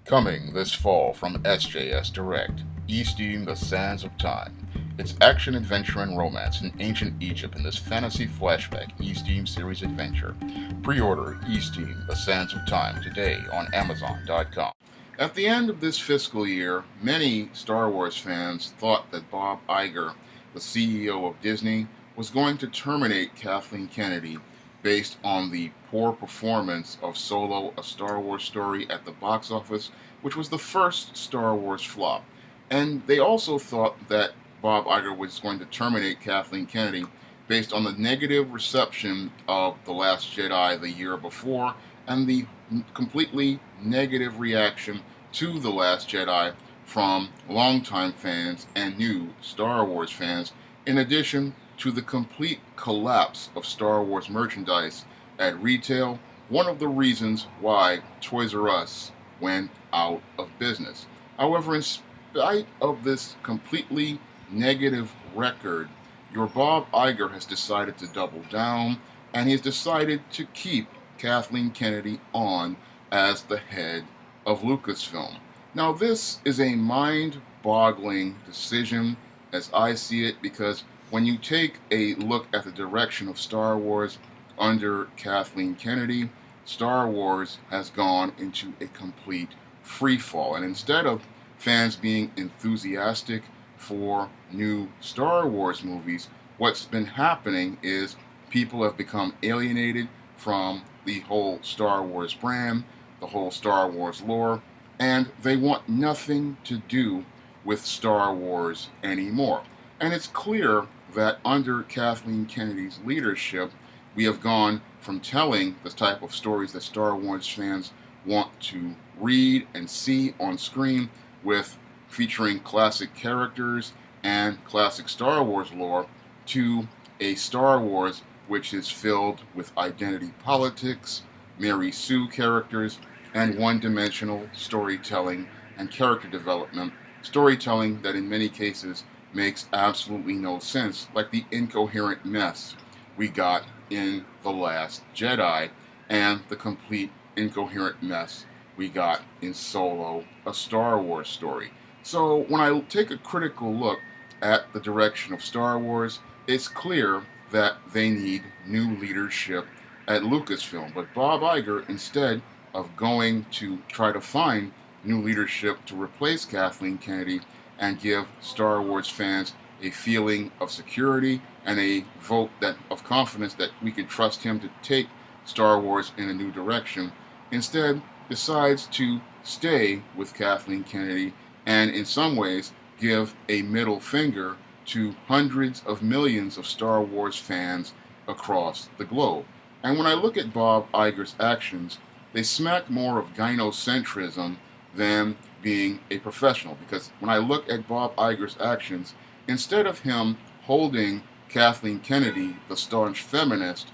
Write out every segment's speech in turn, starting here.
Coming this fall from SJS Direct, Easting the Sands of Time. It's action, adventure, and romance in ancient Egypt in this fantasy flashback Easting series adventure. Pre-order Easting the Sands of Time today on Amazon.com. At the end of this fiscal year, many Star Wars fans thought that Bob Iger, the CEO of Disney, was going to terminate Kathleen Kennedy based on the poor performance of Solo, a Star Wars story at the box office, which was the first Star Wars flop. And they also thought that Bob Iger was going to terminate Kathleen Kennedy based on the negative reception of The Last Jedi the year before and the completely negative reaction to The Last Jedi from longtime fans and new Star Wars fans, in addition to the complete collapse of Star Wars merchandise at retail, one of the reasons why Toys R Us went out of business. However, in spite of this completely negative record, your Bob Iger has decided to double down, and he has decided to keep Kathleen Kennedy on as the head of Lucasfilm. Now, this is a mind-boggling decision as I see it, because when you take a look at the direction of Star Wars under Kathleen Kennedy, Star Wars has gone into a complete free fall. And instead of fans being enthusiastic for new Star Wars movies, what's been happening is people have become alienated from the whole Star Wars brand, the whole Star Wars lore, and they want nothing to do with Star Wars anymore. And it's clear that under Kathleen Kennedy's leadership, we have gone from telling the type of stories that Star Wars fans want to read and see on screen, with featuring classic characters and classic Star Wars lore, to a Star Wars which is filled with identity politics, Mary Sue characters, and one-dimensional storytelling and character development, storytelling that in many cases makes absolutely no sense, like the incoherent mess we got in The Last Jedi and the complete incoherent mess we got in Solo, a Star Wars story. So when I take a critical look at the direction of Star Wars, it's clear that they need new leadership at Lucasfilm. But Bob Iger, instead of going to try to find new leadership to replace Kathleen Kennedy and give Star Wars fans a feeling of security and a vote of confidence that we can trust him to take Star Wars in a new direction, instead decides to stay with Kathleen Kennedy and in some ways give a middle finger to hundreds of millions of Star Wars fans across the globe. And when I look at Bob Iger's actions, they smack more of gynocentrism than being a professional. Because when I look at Bob Iger's actions, instead of him holding Kathleen Kennedy, the staunch feminist,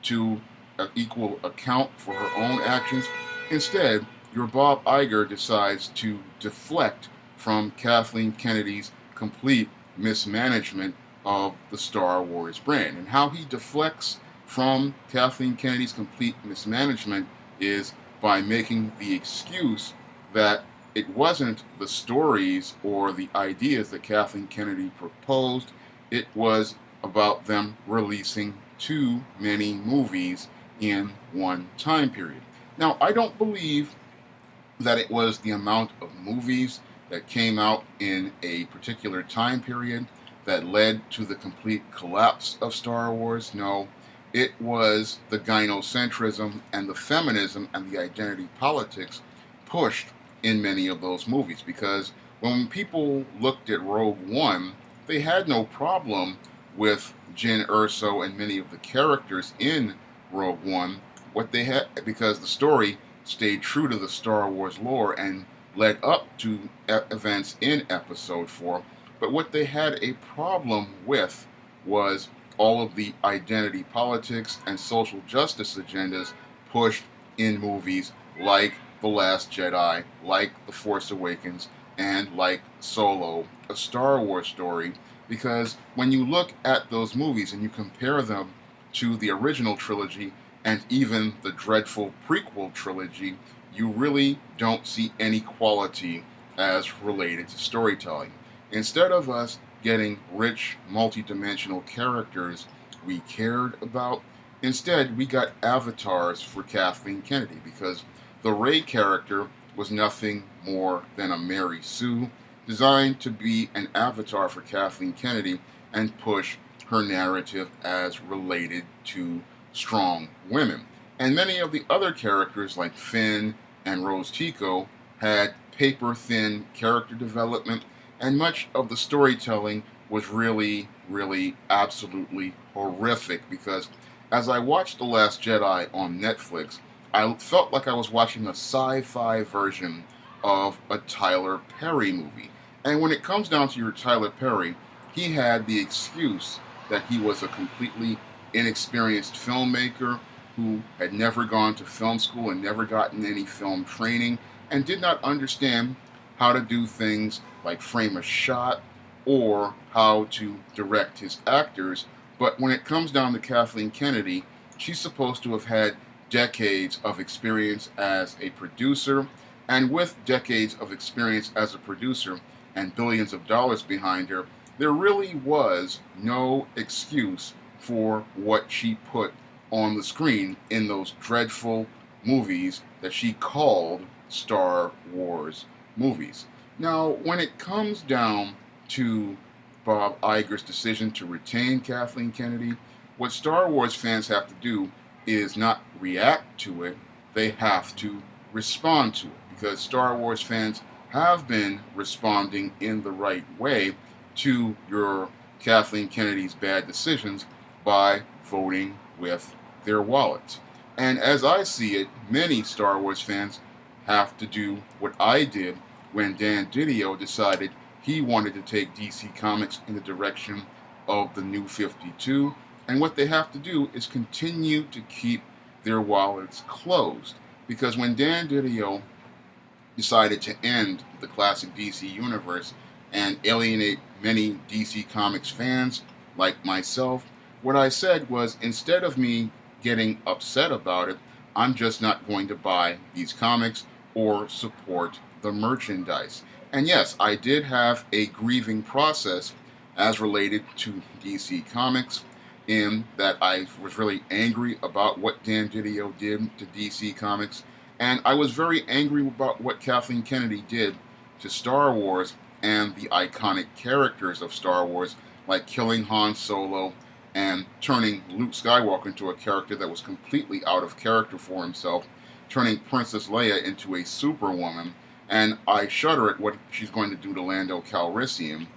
to an equal account for her own actions, instead, your Bob Iger decides to deflect from Kathleen Kennedy's complete mismanagement of the Star Wars brand. And how he deflects from Kathleen Kennedy's complete mismanagement is by making the excuse that it wasn't the stories or the ideas that Kathleen Kennedy proposed, it was about them releasing too many movies in one time period. Now, I don't believe that it was the amount of movies that came out in a particular time period that led to the complete collapse of Star Wars. No, it was the gynocentrism and the feminism and the identity politics pushed in many of those movies. Because when people looked at Rogue One, they had no problem with Jyn Erso and many of the characters in Rogue One. What they had, because the story stayed true to the Star Wars lore and led up to events in Episode 4. But what they had a problem with was all of the identity politics and social justice agendas pushed in movies like The Last Jedi, like The Force Awakens, and like Solo, a Star Wars story. Because when you look at those movies and you compare them to the original trilogy and even the dreadful prequel trilogy, you really don't see any quality as related to storytelling. Instead of us getting rich, multidimensional characters we cared about, instead we got avatars for Kathleen Kennedy because the Ray character was nothing more than a Mary Sue designed to be an avatar for Kathleen Kennedy and push her narrative as related to strong women. And many of the other characters, like Finn and Rose Tico, had paper thin character development, and much of the storytelling was really absolutely horrific because as I watched The Last Jedi on Netflix, I felt like I was watching a sci fi version of a Tyler Perry movie. And when it comes down to your Tyler Perry, he had the excuse that he was a completely inexperienced filmmaker who had never gone to film school and never gotten any film training and did not understand how to do things like frame a shot or how to direct his actors. But when it comes down to Kathleen Kennedy, she's supposed to have had decades of experience as a producer, and with decades of experience as a producer and billions of dollars behind her, there really was no excuse for what she put on the screen in those dreadful movies that she called Star Wars movies. Now, when it comes down to Bob Iger's decision to retain Kathleen Kennedy, what Star Wars fans have to do is not react to it, they have to respond to it. Because Star Wars fans have been responding in the right way to your Kathleen Kennedy's bad decisions by voting with their wallets. And as I see it, many Star Wars fans have to do what I did when Dan Didio decided he wanted to take DC Comics in the direction of the New 52. And what they have to do is continue to keep their wallets closed. Because when Dan Didio decided to end the classic DC universe and alienate many DC Comics fans like myself, what I said was, instead of me getting upset about it, I'm just not going to buy these comics or support the merchandise. And yes, I did have a grieving process as related to DC Comics, in that I was really angry about what Dan Didio did to DC Comics, and I was very angry about what Kathleen Kennedy did to Star Wars and the iconic characters of Star Wars, like killing Han Solo and turning Luke Skywalker into a character that was completely out of character for himself, turning Princess Leia into a superwoman, and I shudder at what she's going to do to Lando Calrissian,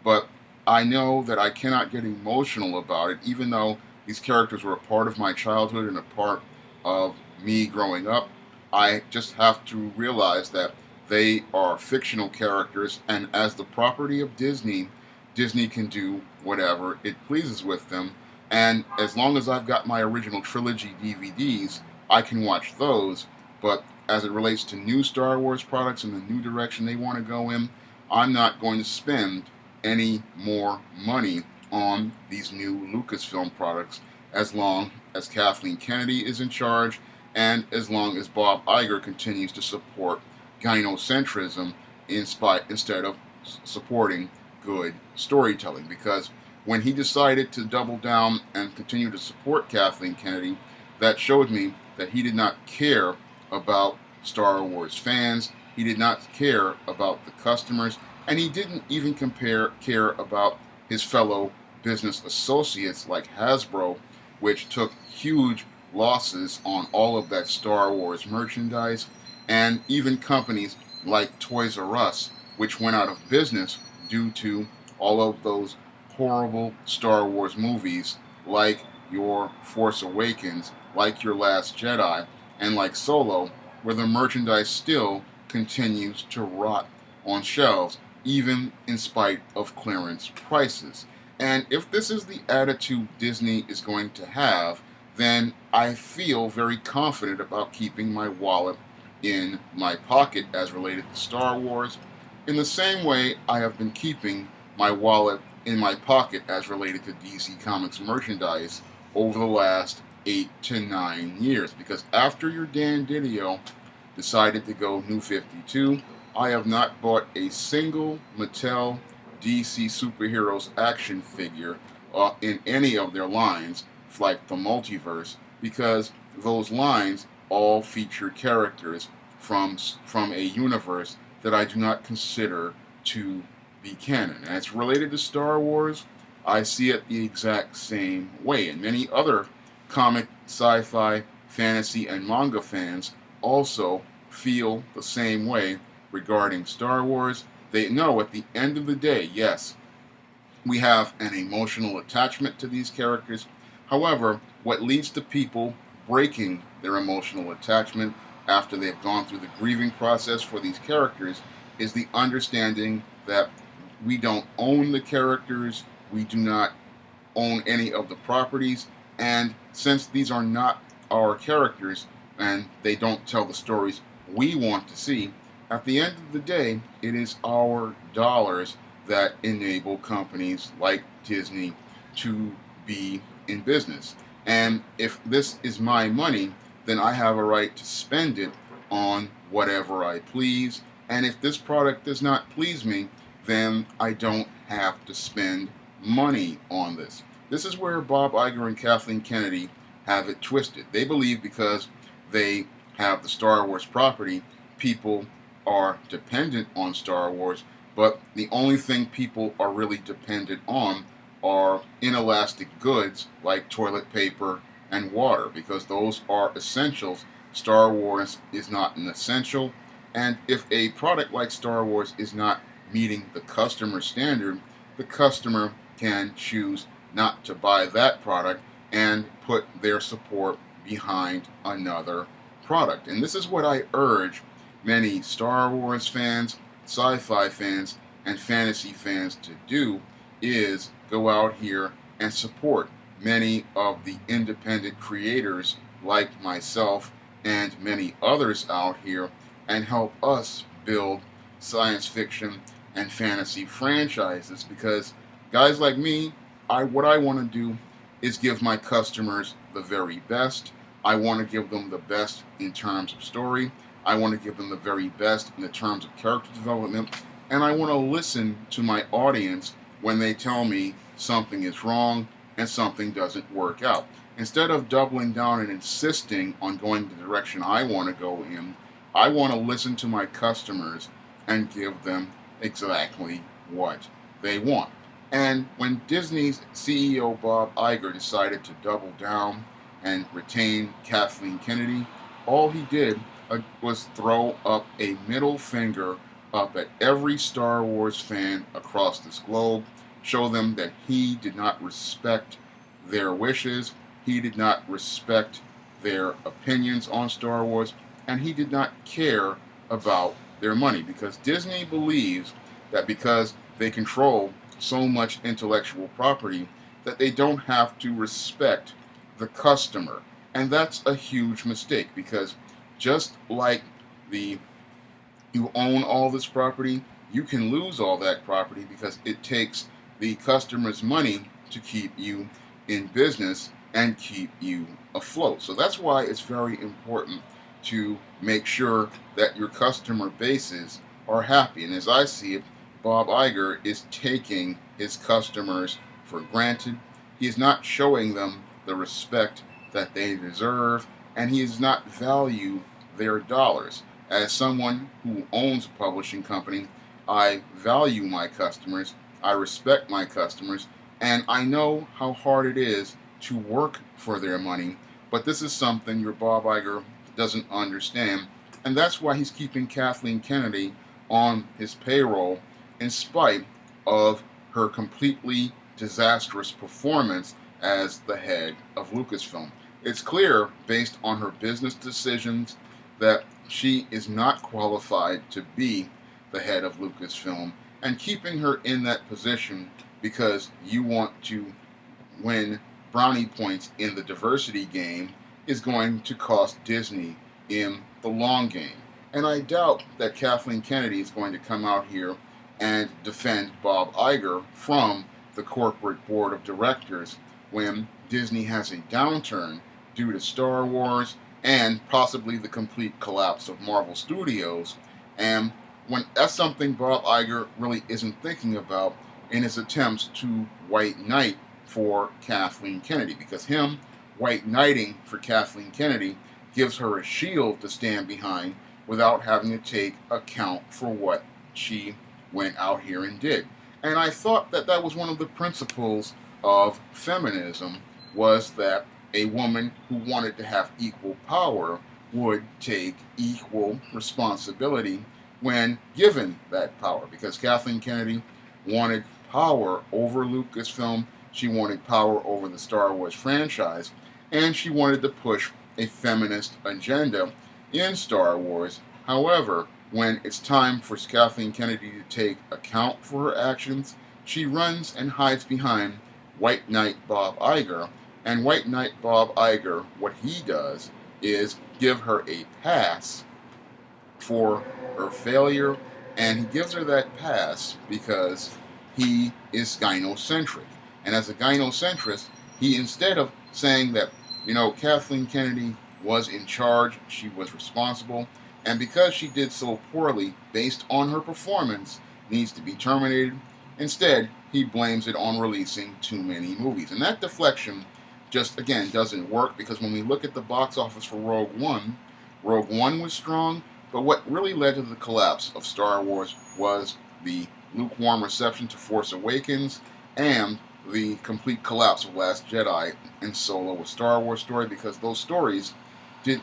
but I know that I cannot get emotional about it, even though these characters were a part of my childhood and a part of me growing up. I just have to realize that they are fictional characters, and as the property of Disney, Disney can do whatever it pleases with them. And as long as I've got my original trilogy DVDs, I can watch those. But as it relates to new Star Wars products and the new direction they want to go in, I'm not going to spend any more money on these new Lucasfilm products as long as Kathleen Kennedy is in charge and as long as Bob Iger continues to support gynocentrism instead of supporting good storytelling. Because when he decided to double down and continue to support Kathleen Kennedy, that showed me that he did not care about Star Wars fans, he did not care about the customers, and he didn't even care about his fellow business associates like Hasbro, which took huge losses on all of that Star Wars merchandise, and even companies like Toys R Us, which went out of business due to all of those horrible Star Wars movies like your Force Awakens, like your Last Jedi, and like Solo, where the merchandise still continues to rot on shelves, even in spite of clearance prices. And if this is the attitude Disney is going to have, then I feel very confident about keeping my wallet in my pocket as related to Star Wars, in the same way I have been keeping my wallet in my pocket as related to DC Comics merchandise over the last 8 to 9 years. Because after your Dan Didio decided to go New 52. I have not bought a single Mattel DC Superheroes action figure in any of their lines, like the Multiverse, because those lines all feature characters from a universe that I do not consider to be canon. And it's related to Star Wars. I see it the exact same way, and many other comic, sci-fi, fantasy, and manga fans also feel the same way regarding Star Wars. They know at the end of the day, yes, we have an emotional attachment to these characters. However, what leads to people breaking their emotional attachment after they've gone through the grieving process for these characters is the understanding that we don't own the characters, we do not own any of the properties, and since these are not our characters and they don't tell the stories we want to see, at the end of the day, it is our dollars that enable companies like Disney to be in business. And if this is my money, then I have a right to spend it on whatever I please. And if this product does not please me, then I don't have to spend money on this. This is where Bob Iger and Kathleen Kennedy have it twisted. They believe because they have the Star Wars property, people are dependent on Star Wars, but the only thing people are really dependent on are inelastic goods like toilet paper and water, because those are essentials. Star Wars is not an essential, and if a product like Star Wars is not meeting the customer standard, the customer can choose not to buy that product and put their support behind another product. And this is what I urge many Star Wars fans, sci-fi fans, and fantasy fans to do, is go out here and support many of the independent creators like myself and many others out here and help us build science fiction and fantasy franchises, because guys like me, what I want to do is give my customers the very best. I want to give them the best in terms of story. I want to give them the very best in the terms of character development. And I want to listen to my audience when they tell me something is wrong and something doesn't work out. Instead of doubling down and insisting on going the direction I want to go in, I want to listen to my customers and give them exactly what they want. And when Disney's CEO Bob Iger decided to double down and retain Kathleen Kennedy, all he did was throw up a middle finger up at every Star Wars fan across this globe, show them that he did not respect their wishes, he did not respect their opinions on Star Wars, and he did not care about their money, because Disney believes that because they control so much intellectual property that they don't have to respect the customer. And that's a huge mistake, because just like you own all this property, you can lose all that property because it takes the customer's money to keep you in business and keep you afloat. So that's why it's very important to make sure that your customer bases are happy. And as I see it, Bob Iger is taking his customers for granted. He is not showing them the respect that they deserve, and he does not value their dollars. As someone who owns a publishing company, I value my customers, I respect my customers, and I know how hard it is to work for their money. But this is something your Bob Iger doesn't understand, and that's why he's keeping Kathleen Kennedy on his payroll in spite of her completely disastrous performance as the head of Lucasfilm. It's clear, based on her business decisions, that she is not qualified to be the head of Lucasfilm, and keeping her in that position because you want to win brownie points in the diversity game is going to cost Disney in the long game. And I doubt that Kathleen Kennedy is going to come out here and defend Bob Iger from the corporate board of directors when Disney has a downturn due to Star Wars and possibly the complete collapse of Marvel Studios. And when that's something Bob Iger really isn't thinking about in his attempts to white knight for Kathleen Kennedy, because him white knighting for Kathleen Kennedy gives her a shield to stand behind without having to take account for what she went out here and did. And I thought that that was one of the principles of feminism, was that a woman who wanted to have equal power would take equal responsibility when given that power. Because Kathleen Kennedy wanted power over Lucasfilm, she wanted power over the Star Wars franchise, and she wanted to push a feminist agenda in Star Wars. However, when it's time for Kathleen Kennedy to take account for her actions, she runs and hides behind White Knight Bob Iger. And White Knight Bob Iger, what he does is give her a pass for her failure, and he gives her that pass because he is gynocentric. And as a gynocentrist, he, instead of saying that, Kathleen Kennedy was in charge, she was responsible, and because she did so poorly based on her performance, needs to be terminated, instead, he blames it on releasing too many movies. And that deflection just, again, doesn't work, because when we look at the box office for Rogue One was strong, but what really led to the collapse of Star Wars was the lukewarm reception to Force Awakens and the complete collapse of Last Jedi and Solo, a Star Wars story, because those stories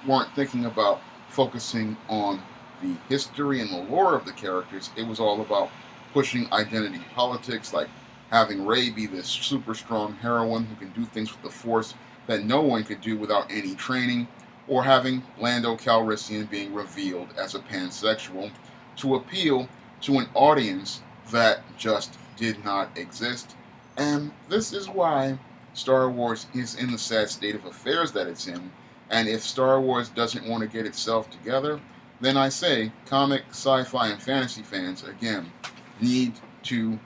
weren't thinking about focusing on the history and the lore of the characters. It was all about pushing identity politics, like having Rey be this super strong heroine who can do things with the Force that no one could do without any training, or having Lando Calrissian being revealed as a pansexual to appeal to an audience that just did not exist. And this is why Star Wars is in the sad state of affairs that it's in. And if Star Wars doesn't want to get itself together, then I say comic, sci-fi, and fantasy fans, again, need to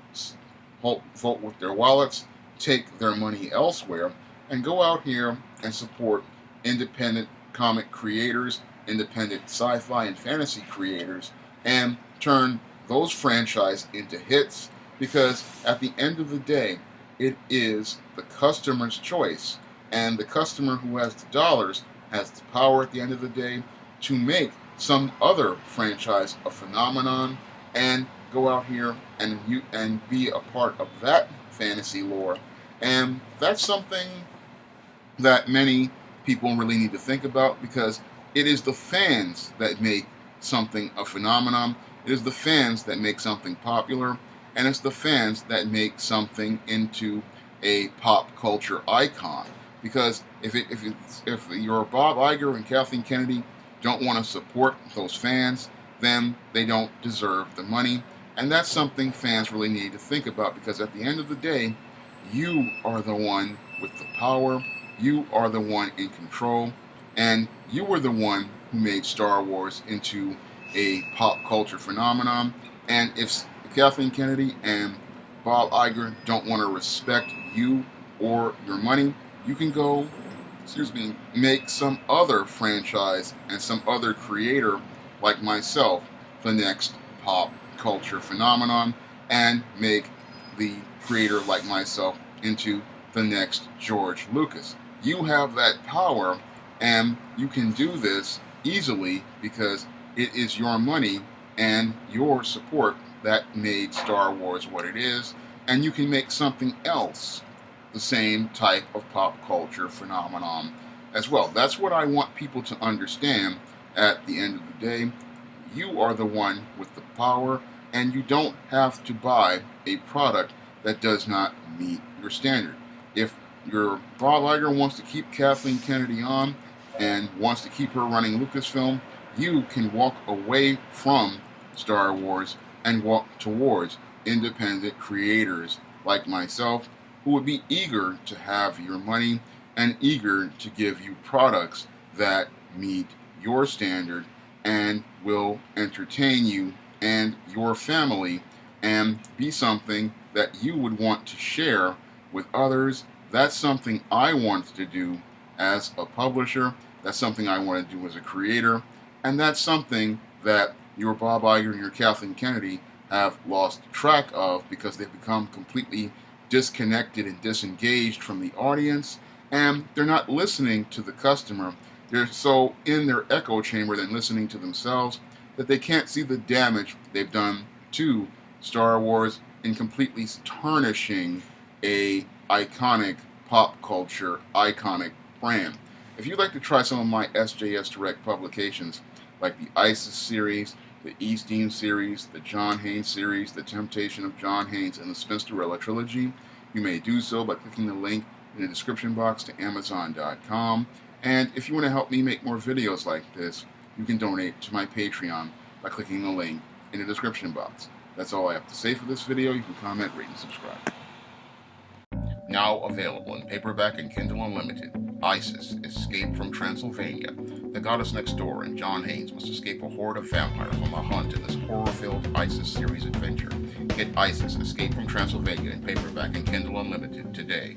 vote with their wallets, take their money elsewhere, and go out here and support independent comic creators, independent sci-fi and fantasy creators, and turn those franchises into hits, because at the end of the day, it is the customer's choice, and the customer who has the dollars has the power at the end of the day to make some other franchise a phenomenon and go out here and be a part of that fantasy lore. And that's something that many people really need to think about, because it is the fans that make something a phenomenon. It is the fans that make something popular, and it's the fans that make something into a pop culture icon. Because if you're Bob Iger and Kathleen Kennedy don't want to support those fans, then they don't deserve the money. And that's something fans really need to think about, because at the end of the day, you are the one with the power, you are the one in control, and you were the one who made Star Wars into a pop culture phenomenon. And if Kathleen Kennedy and Bob Iger don't want to respect you or your money, you can go, make some other franchise and some other creator like myself the next pop culture phenomenon, and make the creator like myself into the next George Lucas. You have that power, and you can do this easily because it is your money and your support that made Star Wars what it is, and you can make something else the same type of pop culture phenomenon as well. That's what I want people to understand at the end of the day. You are the one with the power, and you don't have to buy a product that does not meet your standard. If your Bob Iger wants to keep Kathleen Kennedy on and wants to keep her running Lucasfilm, you can walk away from Star Wars and walk towards independent creators like myself, who would be eager to have your money and eager to give you products that meet your standard and will entertain you and your family and be something that you would want to share with others. That's something I want to do as a publisher. That's something I want to do as a creator, and that's something that your Bob Iger and your Kathleen Kennedy have lost track of because they've become completely disconnected and disengaged from the audience, and they're not listening to the customer. They're so in their echo chamber than listening to themselves that they can't see the damage they've done to Star Wars in completely tarnishing a iconic pop culture iconic brand. If you'd like to try some of my SJS Direct publications, like the ISIS series, the Eastine series, the John Haynes series, The Temptation of John Haynes, and the Spinsterella trilogy, you may do so by clicking the link in the description box to Amazon.com. And if you want to help me make more videos like this, you can donate to my Patreon by clicking the link in the description box. That's all I have to say for this video. You can comment, rate, and subscribe. Now available in paperback and Kindle Unlimited, ISIS, Escape from Transylvania. The goddess next door and John Haynes must escape a horde of vampires on the hunt in this horror-filled ISIS series adventure. Get ISIS, Escape from Transylvania in paperback and Kindle Unlimited today.